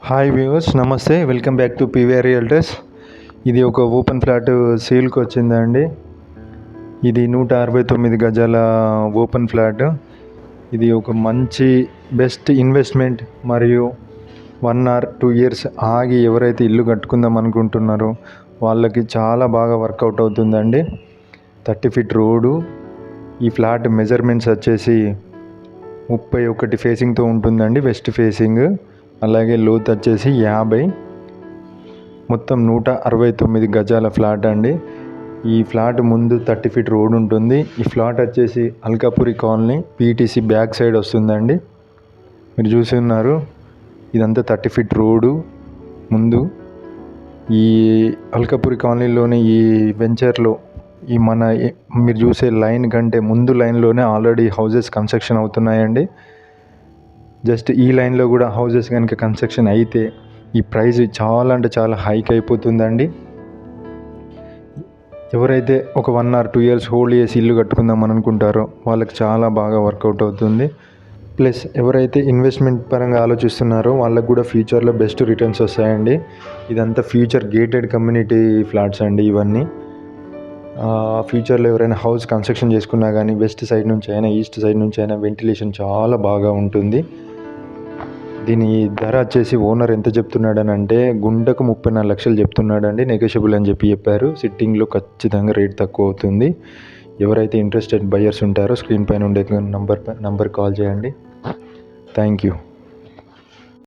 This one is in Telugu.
హాయ్ వ్యూవర్స్, నమస్తే. Welcome back to PVR realtors. ఇది ఒక ఓపెన్ ఫ్లాట్ సేల్కి వచ్చిందండి. ఇది 169 గజాల ఓపెన్ ఫ్లాట్. ఇది ఒక మంచి బెస్ట్ ఇన్వెస్ట్మెంట్ మరియు 1 or 2 years ఆగి ఎవరైతే ఇల్లు కట్టుకుందాం అనుకుంటున్నారో వాళ్ళకి చాలా బాగా వర్కౌట్ అవుతుందండి. 30 feet రోడ్డు. ఈ ఫ్లాట్ మెజర్మెంట్స్ వచ్చేసి 31 ఫేసింగ్తో ఉంటుందండి, వెస్ట్ ఫేసింగ్. అలాగే లోతు వచ్చేసి 50. మొత్తం 169 గజాల ఫ్లాట్ అండి. ఈ ఫ్లాట్ ముందు 30 feet రోడ్ ఉంటుంది. ఈ ఫ్లాట్ వచ్చేసి Alkapuri colony PTC back side వస్తుందండి. మీరు చూసి ఉన్నారు, ఇదంతా 30 feet రోడ్డు ముందు. ఈ అల్కాపురి కాలనీలోని ఈ వెంచర్లో మీరు చూసే లైన్ కంటే ముందు లైన్లోనే ఆల్రెడీ హౌజెస్ కన్స్ట్రక్షన్ అవుతున్నాయండి. జస్ట్ ఈ లైన్లో కూడా హౌజెస్ కనుక కన్స్ట్రక్షన్ అయితే ఈ ప్రైస్ చాలా అంటే చాలా హైక్ అయిపోతుందండి. ఎవరైతే ఒక 1 or 2 years హోల్డ్ చేసి ఇల్లు కట్టుకుందాం అని అనుకుంటారో వాళ్ళకి చాలా బాగా వర్కౌట్ అవుతుంది. ప్లస్ ఎవరైతే ఇన్వెస్ట్మెంట్ పరంగా ఆలోచిస్తున్నారో వాళ్ళకు కూడా ఫ్యూచర్లో బెస్ట్ రిటర్న్స్ వస్తాయండి. ఇదంతా ఫ్యూచర్ గేటెడ్ కమ్యూనిటీ ఫ్లాట్స్ అండి ఇవన్నీ. ఫ్యూచర్లో ఎవరైనా హౌస్ కన్స్ట్రక్షన్ చేసుకున్నా కానీ వెస్ట్ సైడ్ నుంచి అయినా ఈస్ట్ సైడ్ నుంచి అయినా వెంటిలేషన్ చాలా బాగా ఉంటుంది. దీని ధర వచ్చేసి ఓనర్ ఎంత చెప్తున్నాడని అంటే గుంటకు 34 లక్షలు చెప్తున్నాడండి. నెగోషియబుల్ అని చెప్పారు. సిట్టింగ్లో ఖచ్చితంగా రేట్ తక్కువ అవుతుంది. ఎవరైతే ఇంట్రెస్టెడ్ బయర్స్ ఉంటారో స్క్రీన్ పైన ఉండే నంబర్ కాల్ చేయండి. Thank you.